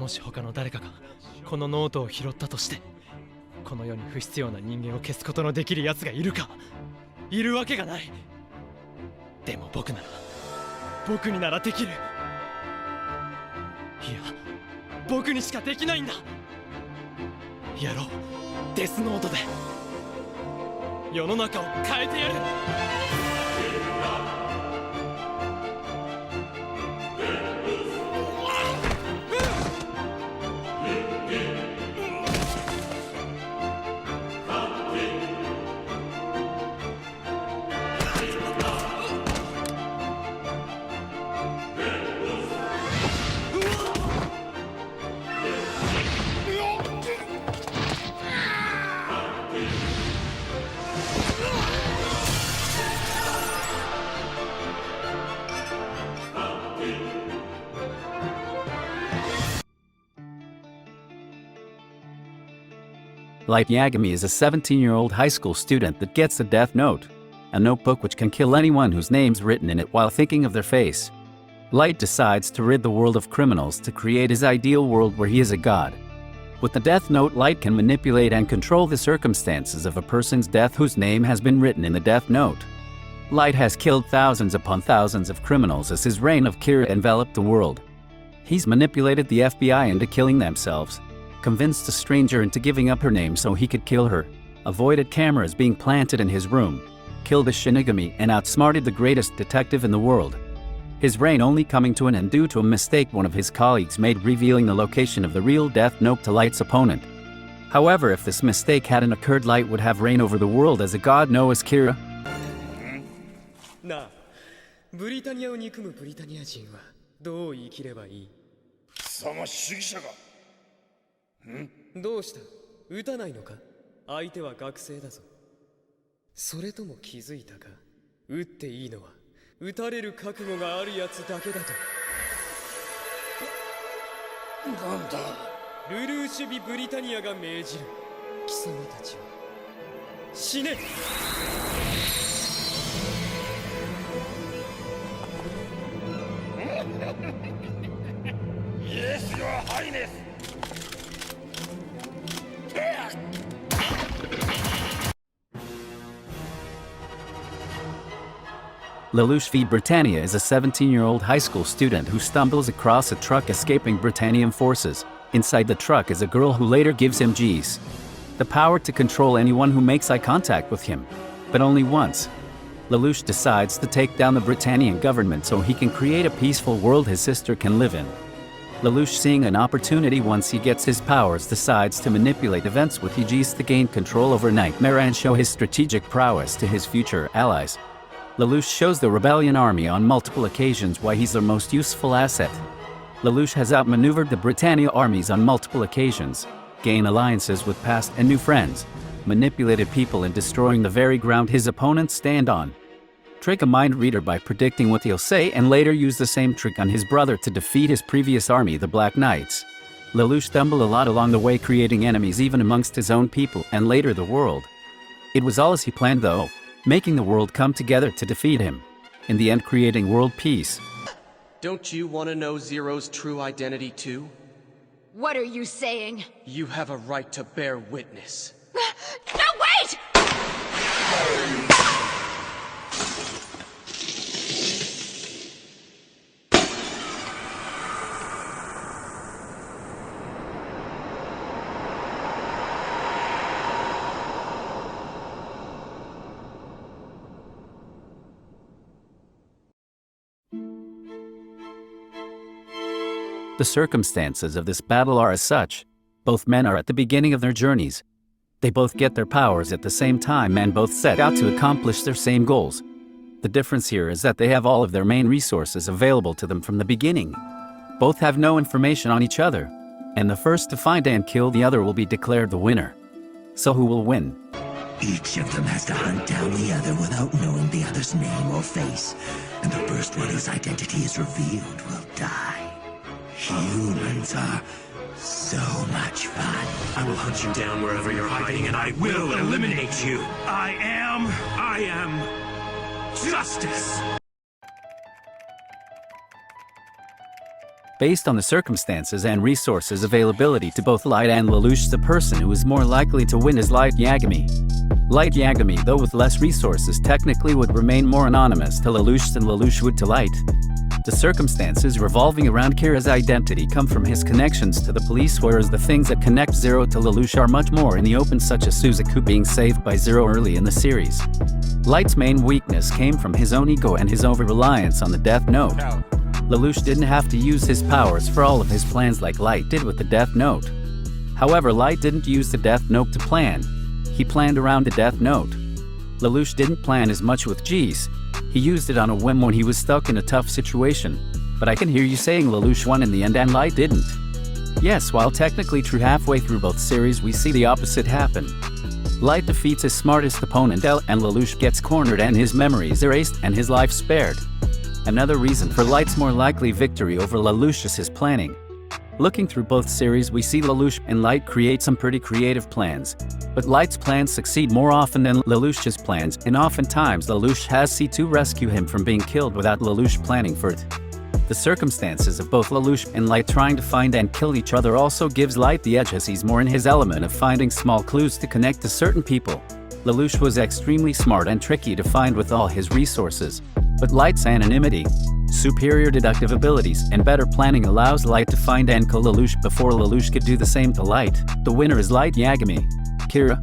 もし他の誰かがこのノートを拾ったとして、この世に不必要な人間を消すことのできる奴がいるか？いるわけがない。でも僕にならできる。いや、僕にしかできないんだ。やろう、デスノートで世の中を変えてやる。Light Yagami is a 17-year-old high school student that gets a death note, a notebook which can kill anyone whose name's written in it while thinking of their face. Light decides to rid the world of criminals to create his ideal world where he is a god. With the death note, Light can manipulate and control the circumstances of a person's death whose name has been written in the death note. Light has killed thousands upon thousands of criminals as his reign of Kira enveloped the world. He's manipulated the FBI into killing themselves, convinced a stranger into giving up her name so he could kill her, avoided cameras being planted in his room, killed a shinigami, and outsmarted the greatest detective in the world. His reign only coming to an end due to a mistake one of his colleagues made, revealing the location of the real death note to Light's opponent. However, if this mistake hadn't occurred, Light would have reign over the world as a god known as Kira. なあ、ブリタニアを憎むブリタニア人はどう生きればいい？貴様主義者が。どうした？撃たないのか？相手は学生だぞ。それとも気づいたか？撃っていいのは撃たれる覚悟があるやつだけだと。なんだ？ルルーシュビ・ブリタニアが命じる。貴様たちは死ね。Yes, Your Highness! Lelouch v. Britannia is a 17-year-old high school student who stumbles across a truck escaping Britannian forces. Inside the truck is a girl who later gives him Geass, the power to control anyone who makes eye contact with him, but only once. Lelouch decides to take down the Britannian government so he can create a peaceful world his sister can live in. Lelouch, seeing an opportunity once he gets his powers, decides to manipulate events with Geass to gain control over Nightmare and show his strategic prowess to his future allies. Lelouch shows the rebellion army on multiple occasions why he's their most useful asset. Lelouch has outmaneuvered the Britannia armies on multiple occasions, gained alliances with past and new friends, manipulated people in destroying the very ground his opponents stand on, trick a mind reader by predicting what he'll say, and later use the same trick on his brother to defeat his previous army, the Black Knights. Lelouch stumbled a lot along the way, creating enemies even amongst his own people and later the world. It was all as he planned though, making the world come together to defeat him, in the end creating world peace. Don't you want to know Zero's true identity too? What are you saying? You have a right to bear witness. No, wait! The circumstances of this battle are as such. Both men are at the beginning of their journeys. They both get their powers at the same time and both set out to accomplish their same goals. The difference here is that they have all of their main resources available to them from the beginning. Both have no information on each other, and the first to find and kill the other will be declared the winner. So who will win? Each of them has to hunt down the other without knowing the other's name or face, and the first one whose identity is revealed will die. Humans are so much fun. I will hunt you down wherever you're hiding, and I will eliminate you. I am justice. Based on the circumstances and resources availability to both Light and Lelouch, the person who is more likely to win is Light Yagami. Light Yagami, though with less resources, technically would remain more anonymous to Lelouch than Lelouch would to Light. The circumstances revolving around Kira's identity come from his connections to the police, whereas the things that connect Zero to Lelouch are much more in the open, such as Suzaku being saved by Zero early in the series. Light's main weakness came from his own ego and his over-reliance on the Death Note. Lelouch didn't have to use his powers for all of his plans like Light did with the Death Note. However, Light didn't use the Death Note to plan. He planned around the Death Note. Lelouch didn't plan as much with Geass. He used it on a whim when he was stuck in a tough situation. But I can hear you saying Lelouch won in the end and Light didn't. Yes, while technically true, halfway through both series we see the opposite happen. Light defeats his smartest opponent L, and Lelouch gets cornered and his memories erased and his life spared. Another reason for Light's more likely victory over Lelouch is his planning. Looking through both series we see Lelouch and Light create some pretty creative plans. But Light's plans succeed more often than Lelouch's plans, and oftentimes Lelouch has C2 rescue him from being killed without Lelouch planning for it. The circumstances of both Lelouch and Light trying to find and kill each other also gives Light the edge, as he's more in his element of finding small clues to connect to certain people. Lelouch was extremely smart and tricky to find with all his resources. But Light's anonymity, superior deductive abilities, and better planning allows Light to find and kill Lelouch before Lelouch could do the same to Light. The winner is Light Yagami. Kira.